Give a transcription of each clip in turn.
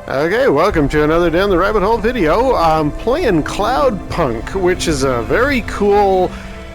Okay, welcome to another Down the Rabbit Hole video. I'm playing Cloudpunk, which is a very cool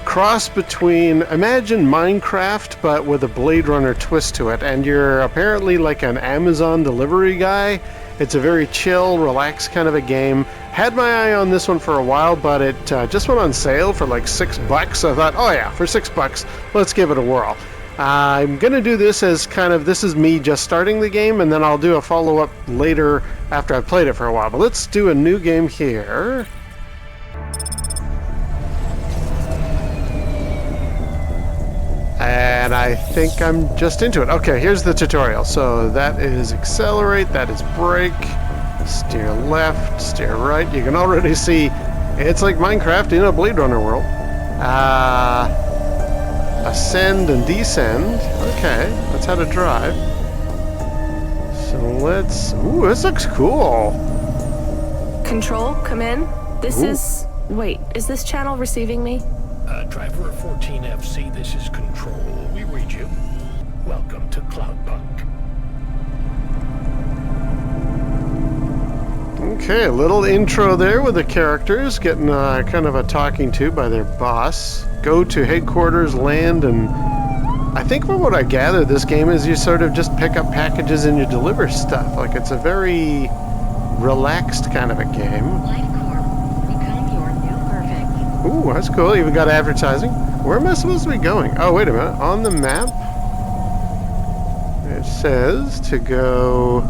cross between, imagine Minecraft, but with a Blade Runner twist to it. And you're apparently like an Amazon delivery guy. It's a very chill, relaxed kind of a game. Had my eye on this one for a while, but it just went on sale for like $6. So I thought, oh yeah, for $6, let's give it a whirl. I'm going to do this as kind of, this is me just starting the game, and then I'll do a follow-up later after I've played it for a while. But let's do a new game here. And I think I'm just into it. Okay, here's the tutorial. So that is accelerate, that is brake, steer left, steer right. You can already see it's like Minecraft in a Blade Runner world. Ascend and descend. Okay, that's how to drive. So let's... Ooh, this looks cool. Control, come in. This is... Wait, is this channel receiving me? Driver 14FC, this is Control. We read you. Welcome to Cloudpunk. Okay, a little intro there with the characters getting kind of a talking to by their boss. Go to headquarters, land, and I think from what I gather, this game is you sort of just pick up packages and you deliver stuff. Like, it's a very relaxed kind of a game. Ooh, that's cool. Even got advertising. Where am I supposed to be going? Oh, wait a minute. On the map, it says to go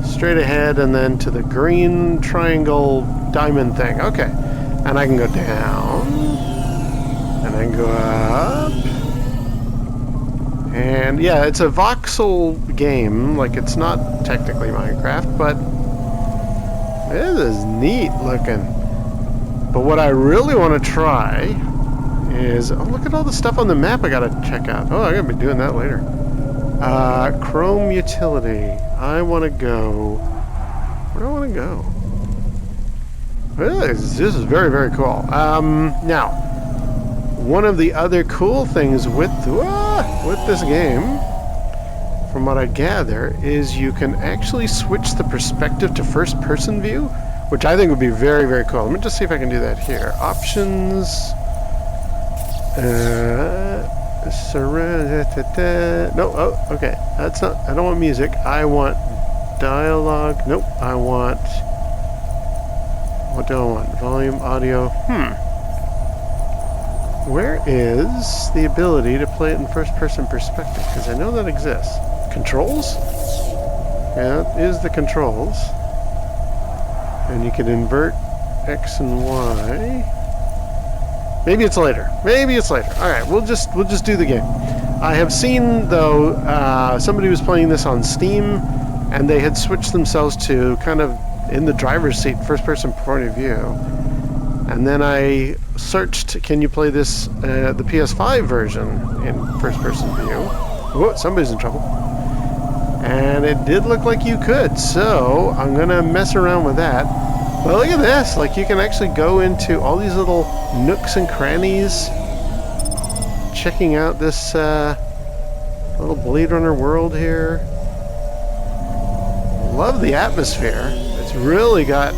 straight ahead and then to the green triangle diamond thing. Okay. And I can go down. And I can go up. And yeah, it's a voxel game. Like, it's not technically Minecraft, but it is neat looking. But what I really want to try is... Oh, look at all the stuff on the map I gotta check out. Oh, I'm gonna be doing that later. Chrome utility. I want to go... Where do I want to go? This is very, very cool. Now, one of the other cool things with this game, from what I gather, is you can actually switch the perspective to first-person view, which I think would be very, very cool. Let me just see if I can do that here. Options. No, oh, okay. That's not, I don't want music. I want dialogue. Nope, I want... What do I want? Volume, audio. Where is the ability to play it in first-person perspective? Because I know that exists. Controls? Yeah, that is the controls. And you can invert X and Y. Maybe it's later. Maybe it's later. All right, we'll just do the game. I have seen though somebody was playing this on Steam, and they had switched themselves to kind of in the driver's seat, first-person point of view. And then I searched, can you play this the PS5 version in first-person view? Whoa, somebody's in trouble. And it did look like you could, so I'm gonna mess around with that. But look at this, like you can actually go into all these little nooks and crannies, checking out this little Blade Runner world here. Love the atmosphere. It's really got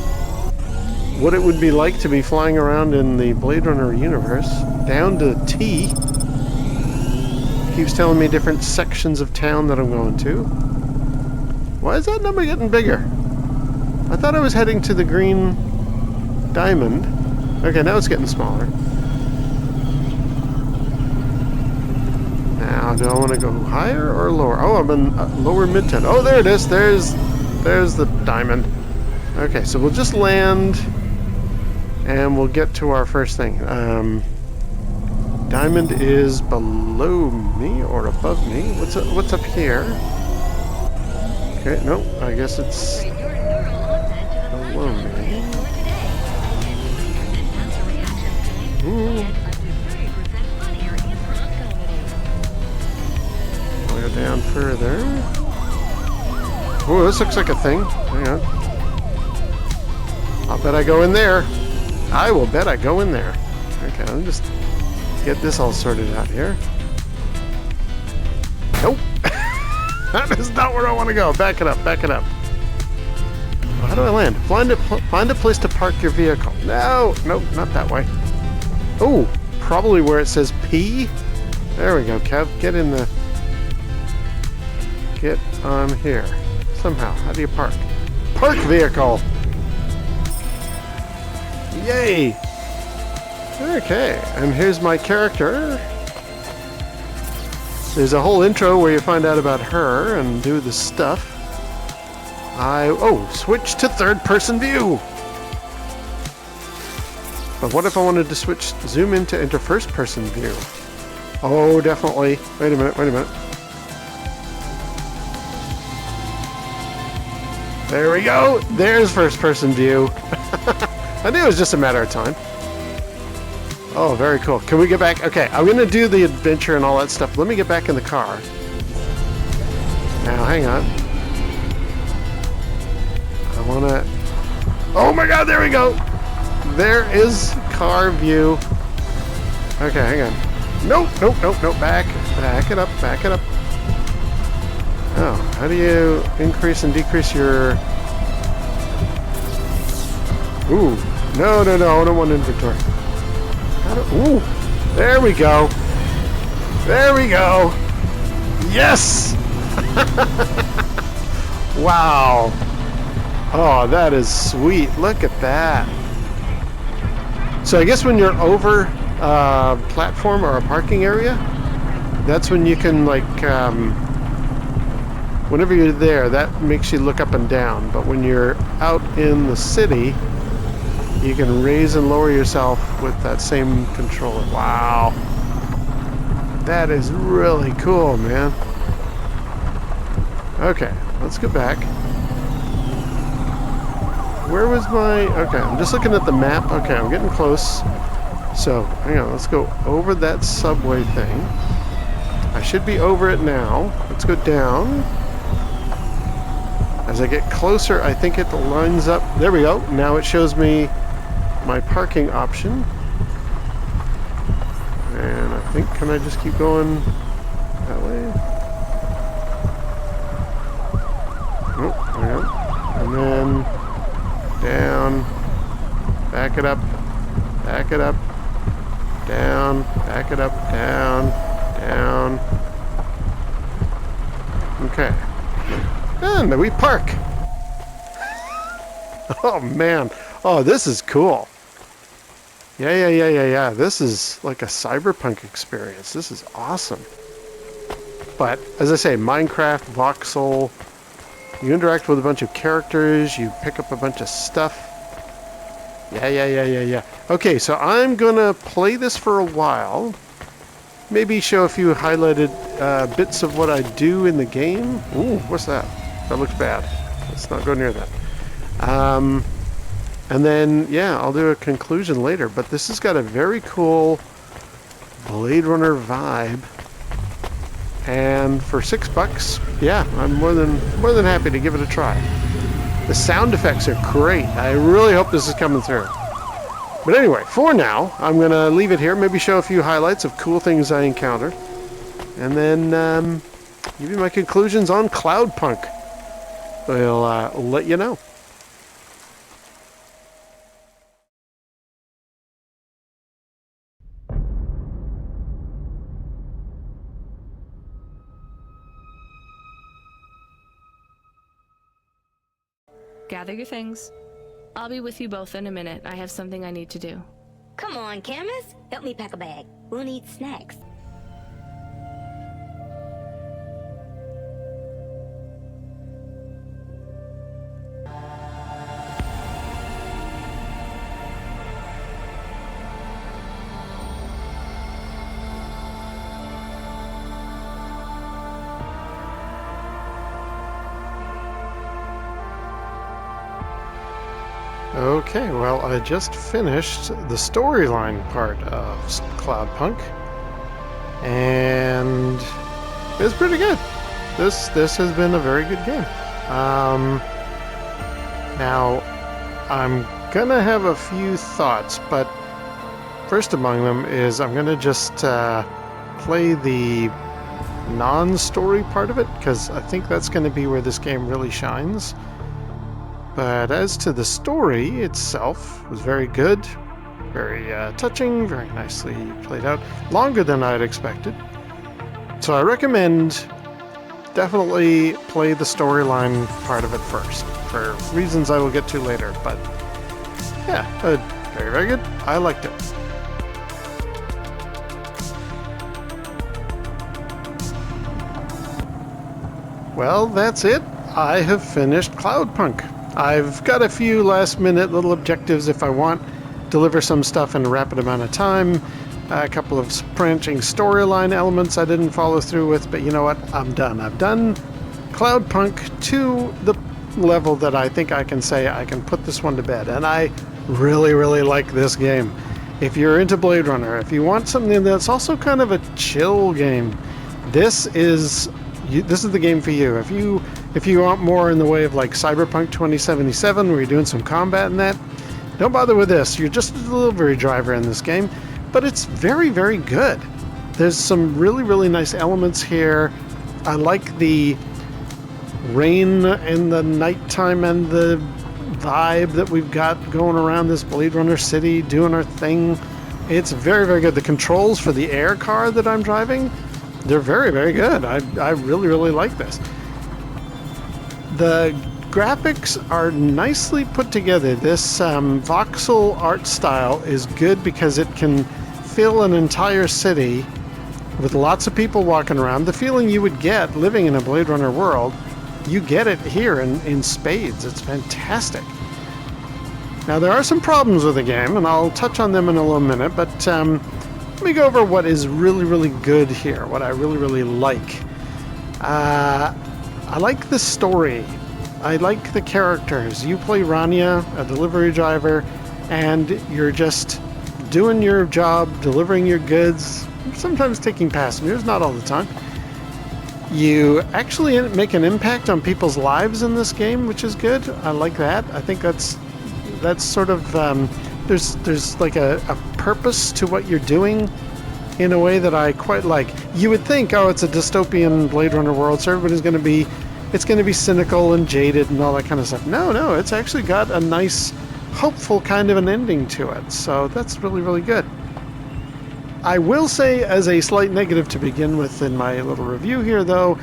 what it would be like to be flying around in the Blade Runner universe, down to T. Keeps telling me different sections of town that I'm going to. Why is that number getting bigger? I thought I was heading to the green diamond. Okay, now it's getting smaller. Now, do I want to go higher or lower? Oh, I'm in lower mid-10. Oh, there it is. There's the diamond. Okay, so we'll just land, and we'll get to our first thing. Diamond is below me or above me. What's up here? Okay, no, I guess it's below me. Ooh. I'll go down further. Oh, this looks like a thing. Hang on. I'll bet I go in there. I will bet I go in there. Okay, let me just get this all sorted out here. Nope. That is not where I want to go. Back it up, back it up. How do I land? Find a place to park your vehicle. No, nope, not that way. Oh, probably where it says P. There we go, Kev. Get in the... Get on here. Somehow. How do you park? Park vehicle! Yay! Okay, and here's my character. There's a whole intro where you find out about her and do the stuff. Switch to third-person view! But what if I wanted to zoom into first-person view? Oh, definitely. Wait a minute. There we go! There's first-person view. I knew it was just a matter of time. Oh, very cool. Can we get back? Okay, I'm going to do the adventure and all that stuff. Let me get back in the car. Now, hang on. I want to... Oh my god, there we go! There is car view. Okay, hang on. Nope. Back it up. Oh, how do you increase and decrease your... Ooh, no, I don't want inventory. Ooh, there we go. Yes! Wow. Oh, that is sweet. Look at that. So I guess when you're over a platform or a parking area, that's when you can, like, whenever you're there, that makes you look up and down. But when you're out in the city, you can raise and lower yourself with that same controller. Wow. That is really cool, man. Okay, let's go back. Where was my... Okay, I'm just looking at the map. Okay, I'm getting close. So, hang on, let's go over that subway thing. I should be over it now. Let's go down. As I get closer, I think it lines up. There we go. Now it shows me my parking option. And I think, can I just keep going that way? Nope, hang on. And then down, back it up, down, back it up, down. Okay. And we park. Oh man. Oh, this is cool. Yeah. This is like a cyberpunk experience. This is awesome. But, as I say, Minecraft, voxel, you interact with a bunch of characters, you pick up a bunch of stuff. Yeah. Okay, so I'm gonna play this for a while. Maybe show a few highlighted bits of what I do in the game. Ooh, what's that? That looks bad. Let's not go near that. And then, yeah, I'll do a conclusion later. But this has got a very cool Blade Runner vibe. And for $6, yeah, I'm more than happy to give it a try. The sound effects are great. I really hope this is coming through. But anyway, for now, I'm going to leave it here. Maybe show a few highlights of cool things I encountered. And then give you my conclusions on Cloudpunk. We'll let you know. Gather your things. I'll be with you both in a minute. I have something I need to do. Come on, Camus. Help me pack a bag. We'll need snacks. Okay, well, I just finished the storyline part of Cloudpunk, and it's pretty good. This has been a very good game. Now, I'm gonna have a few thoughts, but first among them is I'm gonna just play the non-story part of it, because I think that's going to be where this game really shines. But as to the story itself, it was very good, very touching, very nicely played out, longer than I'd expected. So I recommend definitely play the storyline part of it first, for reasons I will get to later. But yeah, very, very good. I liked it. Well, that's it. I have finished Cloudpunk. I've got a few last-minute little objectives if I want. Deliver some stuff in a rapid amount of time. A couple of branching storyline elements I didn't follow through with, but you know what? I'm done. I've done Cloudpunk to the level that I think I can say I can put this one to bed. And I really, really like this game. If you're into Blade Runner, if you want something that's also kind of a chill game, this is the game for you. If you want more in the way of like Cyberpunk 2077, where you're doing some combat in that, don't bother with this. You're just a delivery driver in this game, but it's very, very good. There's some really, really nice elements here. I like the rain and the nighttime and the vibe that we've got going around this Blade Runner city, doing our thing. It's very, very good. The controls for the air car that I'm driving, they're very, very good. I really, really like this. The graphics are nicely put together. This voxel art style is good because it can fill an entire city with lots of people walking around. The feeling you would get living in a Blade Runner world, you get it here in spades. It's fantastic. Now, there are some problems with the game, and I'll touch on them in a little minute, but let me go over what is really, really good here, what I really, really like. I like the story. I like the characters. You play Rania, a delivery driver, and you're just doing your job, delivering your goods, sometimes taking passengers, not all the time. You actually make an impact on people's lives in this game, which is good. I like that. I think that's sort of there's like a purpose to what you're doing in a way that I quite like. You would think, oh, it's a dystopian Blade Runner world, so everybody's going to be cynical and jaded and all that kind of stuff. No, it's actually got a nice, hopeful kind of an ending to it. So that's really, really good. I will say, as a slight negative to begin with in my little review here, though,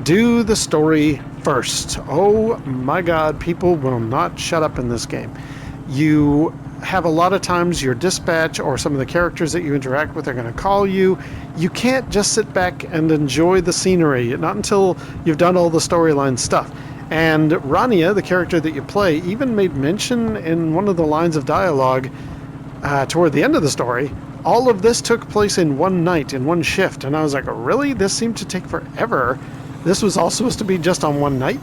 do the story first. Oh my God, people will not shut up in this game. You have a lot of times your dispatch or some of the characters that you interact with are going to call you. You can't just sit back and enjoy the scenery, not until you've done all the storyline stuff. And Rania, the character that you play, even made mention in one of the lines of dialogue toward the end of the story. All of this took place in one night, in one shift. And I was like, really? This seemed to take forever. This was all supposed to be just on one night?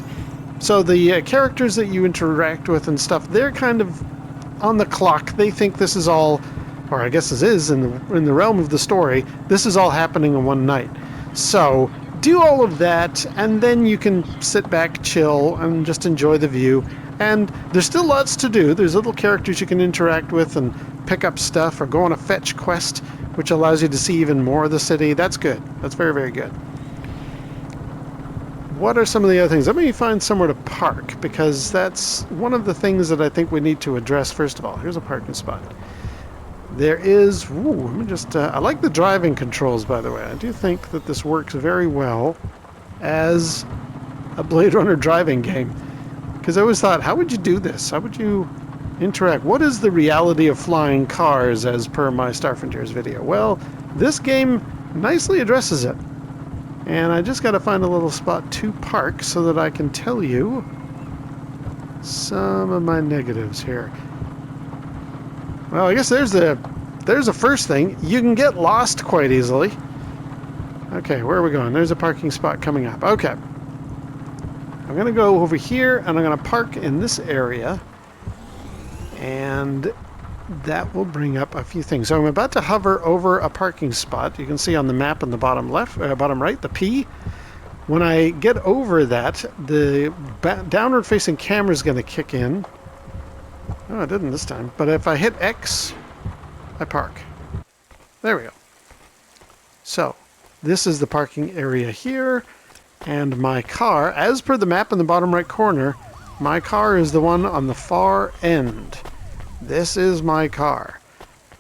So the characters that you interact with and stuff, they're kind of on the clock. They think this is all, or I guess this is in the realm of the story, this is all happening in one night. So do all of that, and then you can sit back, chill, and just enjoy the view. And there's still lots to do. There's little characters you can interact with and pick up stuff or go on a fetch quest, which allows you to see even more of the city. That's good. That's very, very good. What are some of the other things? Let me find somewhere to park, because that's one of the things that I think we need to address first of all. Here's a parking spot. There is, let me just, I like the driving controls, by the way. I do think that this works very well as a Blade Runner driving game. Because I always thought, how would you do this? How would you interact? What is the reality of flying cars, as per my Star Frontiers video? Well, this game nicely addresses it. And I just got to find a little spot to park so that I can tell you some of my negatives here. Well, I guess there's the first thing. You can get lost quite easily. Okay, where are we going? There's a parking spot coming up. Okay. I'm going to go over here, and I'm going to park in this area. And that will bring up a few things. So I'm about to hover over a parking spot. You can see on the map in the bottom left, bottom right, the P. When I get over that, the downward-facing camera is going to kick in. Oh, it didn't this time. But if I hit X, I park. There we go. So, this is the parking area here. And my car, as per the map in the bottom right corner, my car is the one on the far end. This is my car.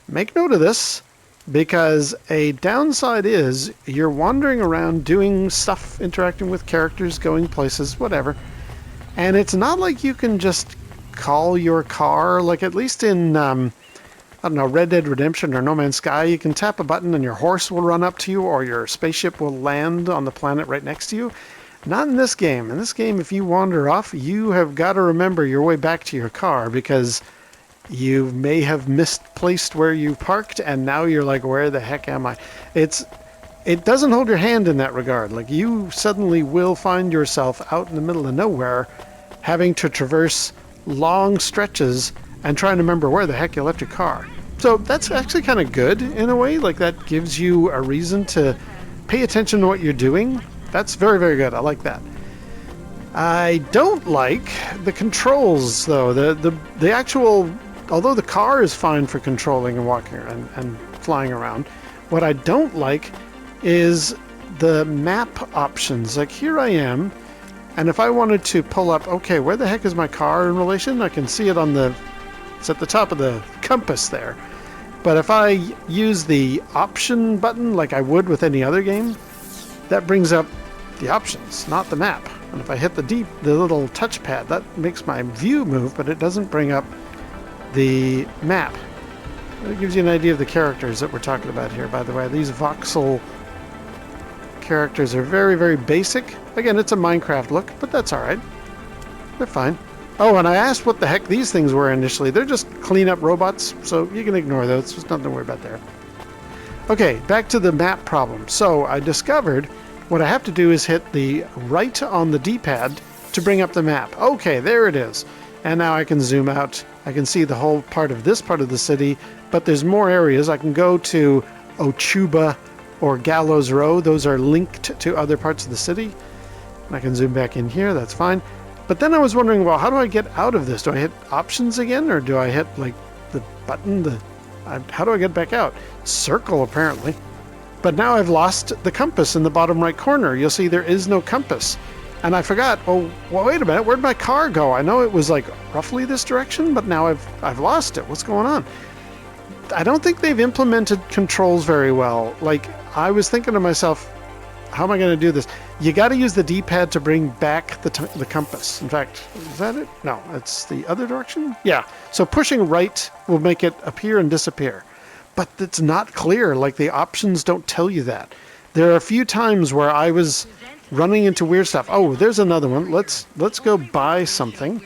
Make note of this, because a downside is you're wandering around doing stuff, interacting with characters, going places, whatever. And it's not like you can just call your car, like at least in, I don't know, Red Dead Redemption or No Man's Sky, you can tap a button and your horse will run up to you or your spaceship will land on the planet right next to you. Not in this game. In this game, if you wander off, you have got to remember your way back to your car because you may have misplaced where you parked and now you're like, where the heck am I? It doesn't hold your hand in that regard. Like, you suddenly will find yourself out in the middle of nowhere having to traverse long stretches and trying to remember where the heck you left your car. So that's actually kind of good in a way. Like, that gives you a reason to pay attention to what you're doing. That's very, very good. I like that. I don't like the controls, though. The actual, although the car is fine for controlling and walking and flying around, what I don't like is the map options. Like, here I am, and if I wanted to pull up, okay, where the heck is my car in relation? I can see it on it's at the top of the compass there. But if I use the option button like I would with any other game, that brings up the options, not the map. And if I hit the little touchpad, that makes my view move, but it doesn't bring up the map. It gives you an idea of the characters that we're talking about here, by the way. These voxel characters are very, very basic. Again, it's a Minecraft look, but that's alright. They're fine. Oh, and I asked what the heck these things were initially. They're just clean-up robots, so you can ignore those. There's nothing to worry about there. Okay, back to the map problem. So I discovered what I have to do is hit the right on the D-pad to bring up the map. Okay, there it is. And now I can zoom out. I can see the whole part of this part of the city, but there's more areas. I can go to Ochuba or Gallows Row. Those are linked to other parts of the city. And I can zoom back in here. That's fine. But then I was wondering, well, how do I get out of this? Do I hit options again, or do I hit, like, the button? How do I get back out? Circle, apparently. But now I've lost the compass in the bottom right corner. You'll see there is no compass. And I forgot, well, wait a minute, where'd my car go? I know it was, like, roughly this direction, but now I've lost it. What's going on? I don't think they've implemented controls very well. Like, I was thinking to myself, how am I going to do this? You got to use the D-pad to bring back the compass. In fact, is that it? No, it's the other direction? Yeah. So pushing right will make it appear and disappear. But it's not clear. Like, the options don't tell you that. There are a few times where I was running into weird stuff. Oh, there's another one. Let's go buy something.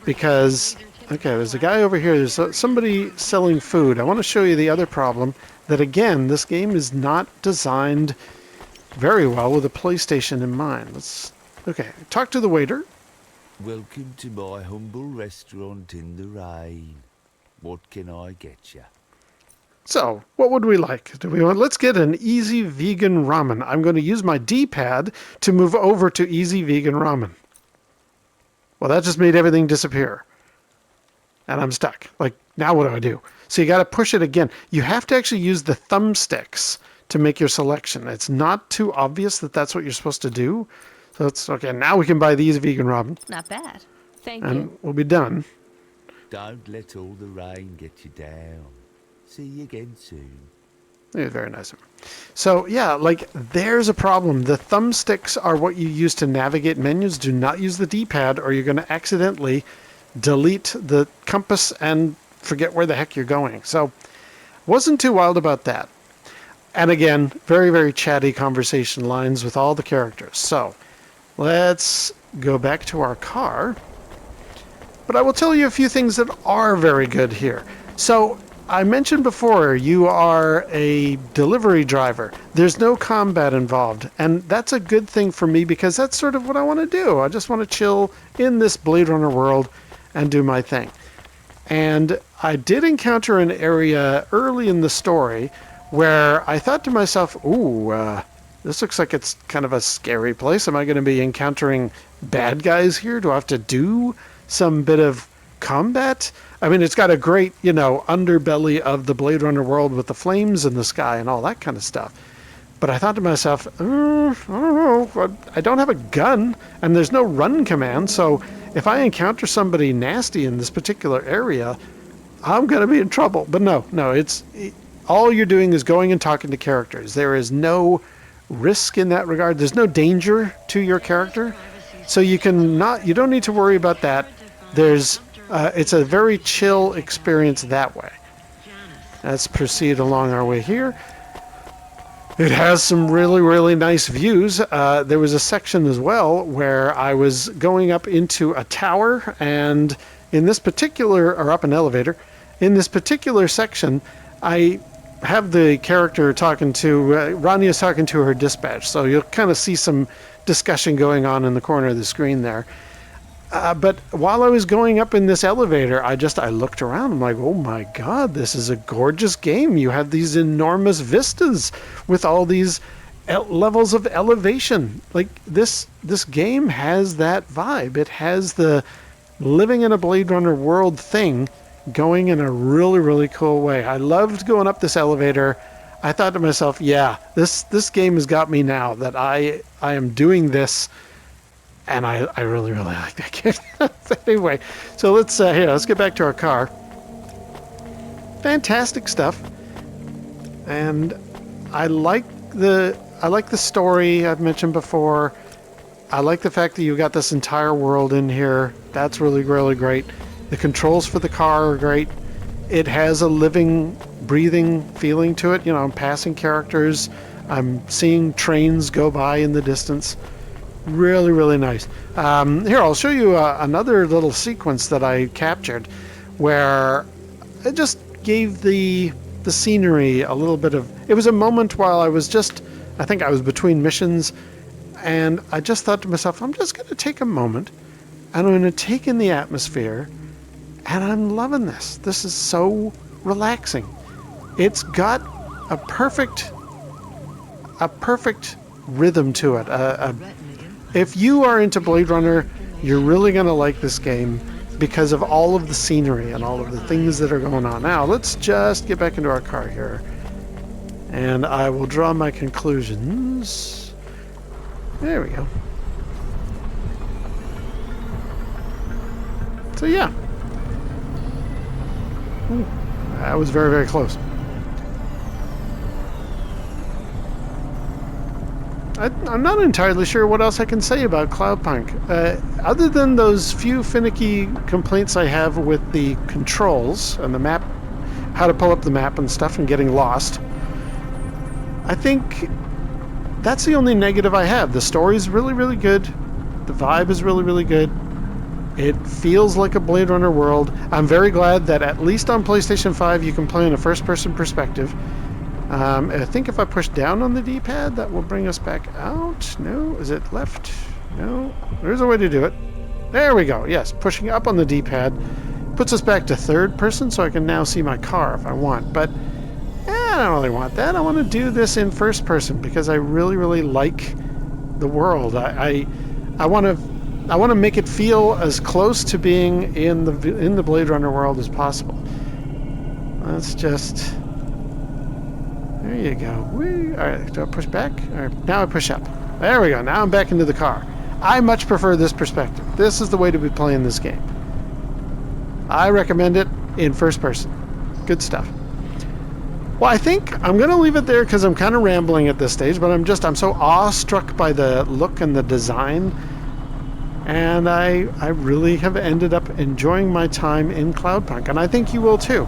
Because, okay, there's a guy over here. There's somebody selling food. I want to show you the other problem. That, again, this game is not designed very well with a PlayStation in mind. Okay, talk to the waiter. Welcome to my humble restaurant in the rain. What can I get you? So, what would we like? Let's get an easy vegan ramen. I'm going to use my D-pad to move over to easy vegan ramen. Well, that just made everything disappear. And I'm stuck. Like, now what do I do? So you got to push it again. You have to actually use the thumbsticks to make your selection. It's not too obvious that that's what you're supposed to do. So it's okay. Now we can buy these vegan ramen. Not bad. Thank and you. We'll be done. Don't let all the rain get you down. See you again soon. Yeah, very nice. So yeah, like, there's a problem. The thumbsticks are what you use to navigate menus. Do not use the D-pad or you're going to accidentally delete the compass and forget where the heck you're going. So wasn't too wild about that. And again, very, very chatty conversation lines with all the characters. So, let's go back to our car. But I will tell you a few things that are very good here. So, I mentioned before, you are a delivery driver. There's no combat involved. And that's a good thing for me because that's sort of what I want to do. I just want to chill in this Blade Runner world and do my thing. And I did encounter an area early in the story where I thought to myself, ooh, this looks like it's kind of a scary place. Am I going to be encountering bad guys here? Do I have to do some bit of combat? I mean, it's got a great, underbelly of the Blade Runner world with the flames in the sky and all that kind of stuff. But I thought to myself, I don't know, I don't have a gun, and there's no run command, so if I encounter somebody nasty in this particular area, I'm going to be in trouble. But no, all you're doing is going and talking to characters. There is no risk in that regard. There's no danger to your character, so you don't need to worry about that. It's a very chill experience that way. Let's proceed along our way here. It has some really, really nice views. There was a section as well where I was going up into a tower, and in this particular, or up an elevator, in this particular section, I have the character talking to, Rania's talking to her dispatch, so you'll kind of see some discussion going on in the corner of the screen there. But while I was going up in this elevator, I looked around. I'm like, oh my God, this is a gorgeous game. You have these enormous vistas with all these levels of elevation. Like this game has that vibe. It has the living in a Blade Runner world thing going in a really, really cool way. I loved going up this elevator. I thought to myself, yeah, this game has got me now that I am doing this. And I really, really like that game. Anyway, so let's get back to our car. Fantastic stuff. And I like the story I've mentioned before. I like the fact that you got this entire world in here. That's really, really great. The controls for the car are great. It has a living, breathing feeling to it. You know, I'm passing characters. I'm seeing trains go by in the distance. Really, really nice. Here, I'll show you another little sequence that I captured where it just gave the scenery a little bit of... It was a moment while I think I was between missions, and I just thought to myself, I'm just going to take a moment, and I'm going to take in the atmosphere, and I'm loving this. This is so relaxing. It's got a perfect rhythm to it. If you are into Blade Runner, you're really going to like this game because of all of the scenery and all of the things that are going on. Now, let's just get back into our car here. And I will draw my conclusions. There we go. So, yeah. Ooh, that was very, very close. I'm not entirely sure what else I can say about Cloudpunk. Other than those few finicky complaints I have with the controls and the map, how to pull up the map and stuff and getting lost, I think that's the only negative I have. The story's really, really good. The vibe is really, really good. It feels like a Blade Runner world. I'm very glad that at least on PlayStation 5 you can play in a first-person perspective. I think if I push down on the D-pad, that will bring us back out. No? Is it left? No? There's a way to do it. There we go. Yes, pushing up on the D-pad puts us back to third person, so I can now see my car if I want. But I don't really want that. I want to do this in first person because I really, really like the world. I want to make it feel as close to being in the Blade Runner world as possible. Let's just... There you go. Whee. All right, do I push back? All right, now I push up. There we go. Now I'm back into the car. I much prefer this perspective. This is the way to be playing this game. I recommend it in first person. Good stuff. Well, I think I'm going to leave it there because I'm kind of rambling at this stage, but I'm so awestruck by the look and the design, and I really have ended up enjoying my time in Cloudpunk, and I think you will too.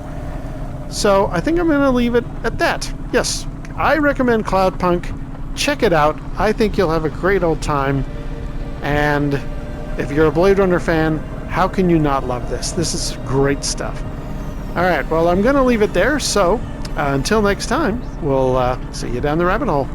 So I think I'm going to leave it at that. Yes, I recommend Cloudpunk. Check it out. I think you'll have a great old time. And if you're a Blade Runner fan, how can you not love this? This is great stuff. All right, well, I'm going to leave it there. So until next time, we'll see you down the rabbit hole.